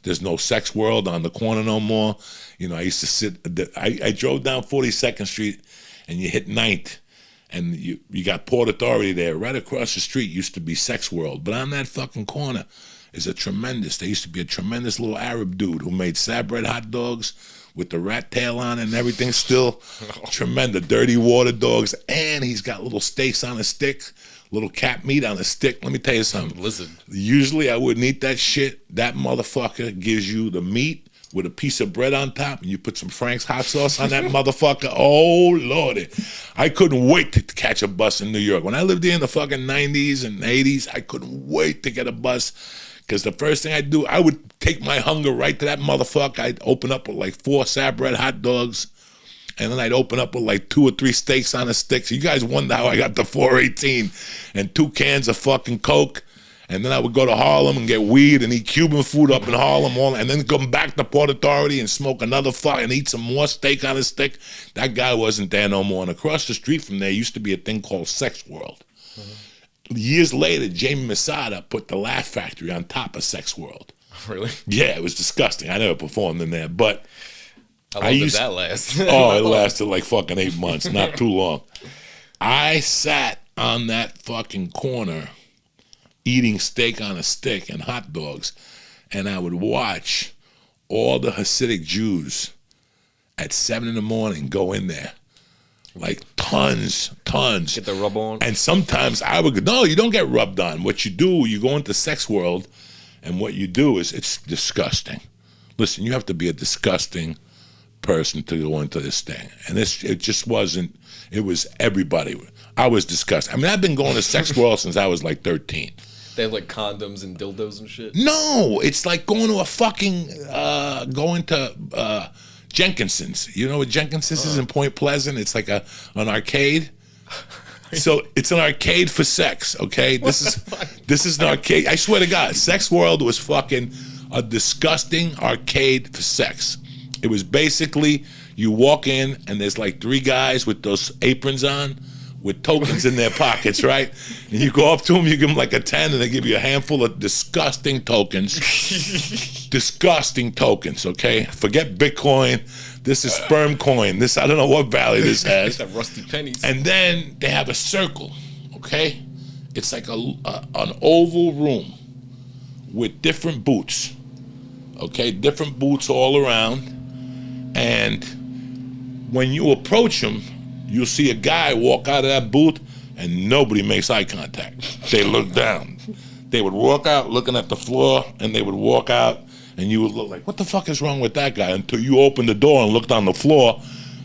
There's no Sexworld on the corner no more. You know, I used to sit, I drove down 42nd Street and you hit 9th and you got Port Authority there. Right across the street used to be Sexworld. But on that fucking corner is there used to be a tremendous little Arab dude who made Sabret hot dogs with the rat tail on it and everything still. Tremendous, dirty water dogs. And he's got little steaks on a stick. Little cat meat on a stick. Let me tell you something. Listen. Usually I wouldn't eat that shit. That motherfucker gives you the meat with a piece of bread on top, and you put some Frank's hot sauce on that motherfucker. Oh, Lordy. I couldn't wait to catch a bus in New York. When I lived here in the fucking 90s and 80s, I couldn't wait to get a bus, because the first thing I'd do, I would take my hunger right to that motherfucker. I'd open up with like 4 Sabret hot dogs, and then I'd open up with like 2 or 3 steaks on a stick. So you guys wonder how I got the 418 and 2 cans of fucking Coke. And then I would go to Harlem and get weed and eat Cuban food up in Harlem, and then come back to Port Authority and smoke another fuck and eat some more steak on a stick. That guy wasn't there no more. And across the street from there used to be a thing called Sexworld. Years later, Jamie Masada put the Laugh Factory on top of Sexworld. Really? Yeah, it was disgusting. I never performed in there, but How long did that last? Oh, it lasted like fucking 8 months, not too long. I sat on that fucking corner eating steak on a stick and hot dogs, and I would watch all the Hasidic Jews at 7 in the morning go in there. Like tons. Get the rub on? And sometimes I would go, no, you don't get rubbed on. What you do, you go into Sexworld, and what you do is, it's disgusting. Listen, you have to be a disgusting person to go into this thing. And it just wasn't, it was everybody. I was disgusted. I mean, I've been going to Sexworld since I was like 13. They have like condoms and dildos and shit? No, it's like going to a fucking, going to Jenkinson's. You know what Jenkinson's is in Point Pleasant? It's like an arcade. So it's an arcade for sex, okay? This is an arcade. I swear to God, Sexworld was fucking a disgusting arcade for sex. It was basically, you walk in and there's like 3 guys with those aprons on with tokens in their pockets, right? And you go up to them, you give them like a 10, and they give you a handful of disgusting tokens. Disgusting tokens, okay? Forget Bitcoin. This is sperm coin. This, I don't know what value this has. That rusty pennies. And then they have a circle, okay? It's like an oval room with different booths, okay? Different booths all around. And when you approach them, you'll see a guy walk out of that booth and nobody makes eye contact. They look down. They would walk out looking at the floor, and they would walk out, and you would look like, what the fuck is wrong with that guy? Until you open the door and looked on the floor,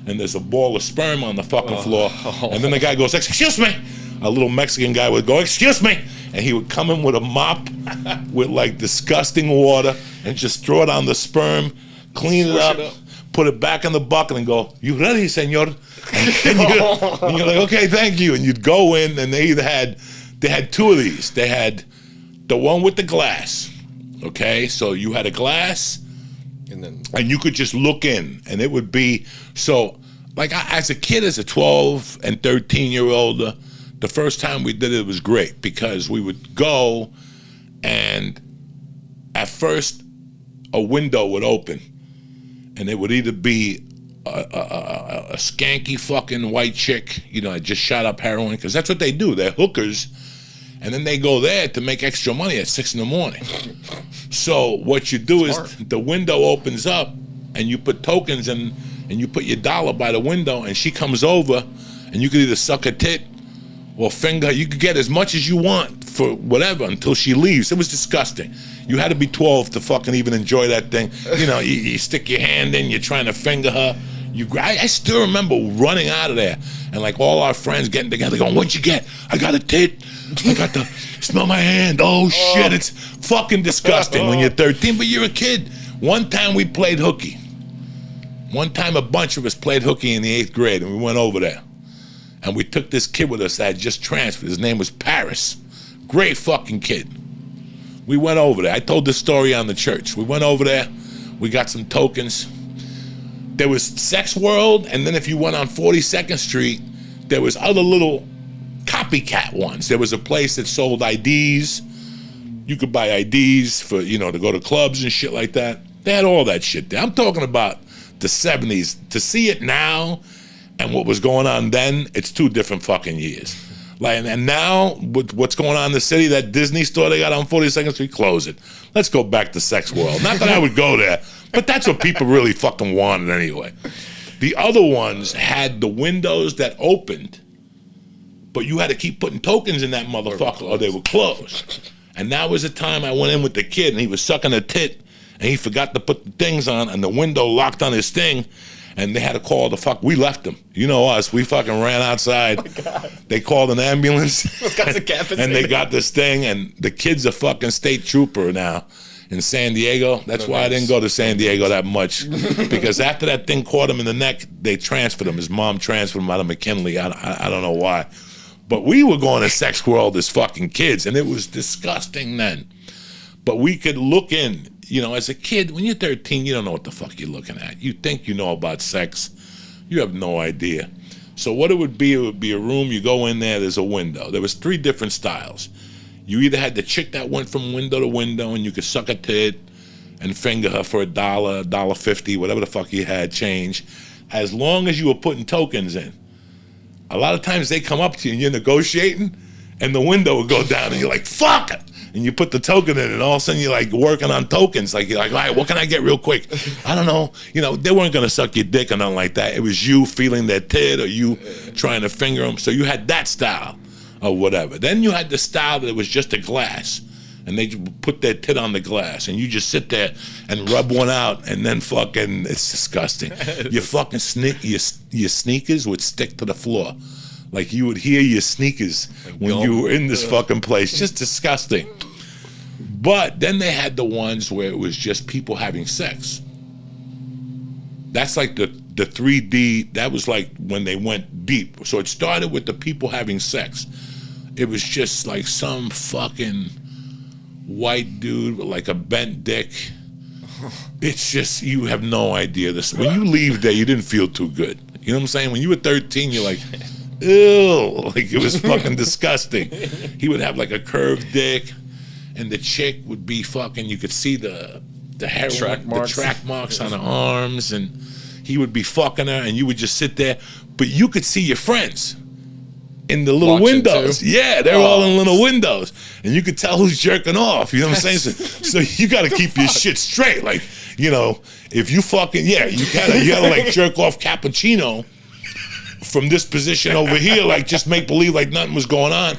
and there's a ball of sperm on the fucking floor. And then the guy goes, excuse me. A little Mexican guy would go, excuse me. And he would come in with a mop with like disgusting water and just throw it on the sperm, clean it up, put it back in the bucket and go, you ready, senor? And you're like, okay, thank you. And you'd go in, and they had 2 of these. They had the one with the glass, okay? So you had a glass, and you could just look in, and it would be, so like as a kid, as a 12 and 13-year-old, the first time we did it was great, because we would go, and at first a window would open, and it would either be a skanky fucking white chick, you know, just shot up heroin, because that's what they do. They're hookers, and then they go there to make extra money at 6 in the morning. So what you do is the window opens up, and you put tokens in, and you put your dollar by the window, and she comes over, and you could either suck a tit or finger. You could get as much as you want for whatever until she leaves. It was disgusting. You had to be 12 to fucking even enjoy that thing. You know, you stick your hand in, you're trying to finger her. I still remember running out of there, and like all our friends getting together going, what'd you get? I got a tit. I got the, smell my hand. Oh shit, it's fucking disgusting when you're 13, but you're a kid. One time we played hooky. One time a bunch of us played hooky in the 8th grade, and we went over there. And we took this kid with us that had just transferred. His name was Paris. Great fucking kid. We went over there. I told this story on the church. We went over there. We got some tokens. There was Sexworld, and then if you went on 42nd Street, there was other little copycat ones. There was a place that sold IDs. You could buy IDs for, to go to clubs and shit like that. They had all that shit there. I'm talking about the 70s. To see it now and what was going on then, it's 2 different fucking years. Like, and now, with what's going on in the city, that Disney store they got on 42nd Street, close it. Let's go back to Sexworld. Not that I would go there, but that's what people really fucking wanted anyway. The other ones had the windows that opened, but you had to keep putting tokens in that motherfucker or they were closed. And that was the time I went in with the kid and he was sucking a tit and he forgot to put the things on and the window locked on his thing and they had to call we left him. You know us, we fucking ran outside. Oh my God. They called an ambulance and they got this thing and the kid's a fucking state trooper now in San Diego. That's why I didn't go to San Diego that much because after that thing caught him in the neck, they transferred him. His mom transferred him out of McKinley. I don't know why. But we were going to Sexworld as fucking kids, and it was disgusting then. But we could look in, as a kid, when you're 13, you don't know what the fuck you're looking at. You think you know about sex. You have no idea. So what it would be a room, you go in there, there's a window. There was 3 different styles. You either had the chick that went from window to window, and you could suck a tit and finger her for $1, $1.50, whatever the fuck you had, change, as long as you were putting tokens in. A lot of times they come up to you and you're negotiating and the window would go down and you're like, fuck it. And you put the token in and all of a sudden you're like working on tokens. Like, you're like, all right, what can I get real quick? I don't know. They weren't going to suck your dick or nothing like that. It was you feeling their tit or you trying to finger them. So you had that style or whatever. Then you had the style that was just a glass. And they put their tit on the glass, and you just sit there and rub one out, and then fucking, it's disgusting. Your fucking your sneakers would stick to the floor. Like you would hear your sneakers when you were in this fucking place. Just disgusting. But then they had the ones where it was just people having sex. That's like the 3D, that was like when they went deep. So it started with the people having sex. It was just like some fucking white dude with like a bent dick. It's just, you have no idea. When you leave there, you didn't feel too good. You know what I'm saying? When you were 13, you're like, ew, like it was fucking disgusting. He would have like a curved dick, and the chick would be fucking, you could see the heroin, the track marks on her arms, and he would be fucking her, and you would just sit there, but you could see your friends in the little windows. Yeah, they're all in little windows. And you could tell who's jerking off. You know what I'm saying? So you got to keep your shit straight. Like, if you fucking, you gotta like jerk off cappuccino from this position over here, like just make believe like nothing was going on.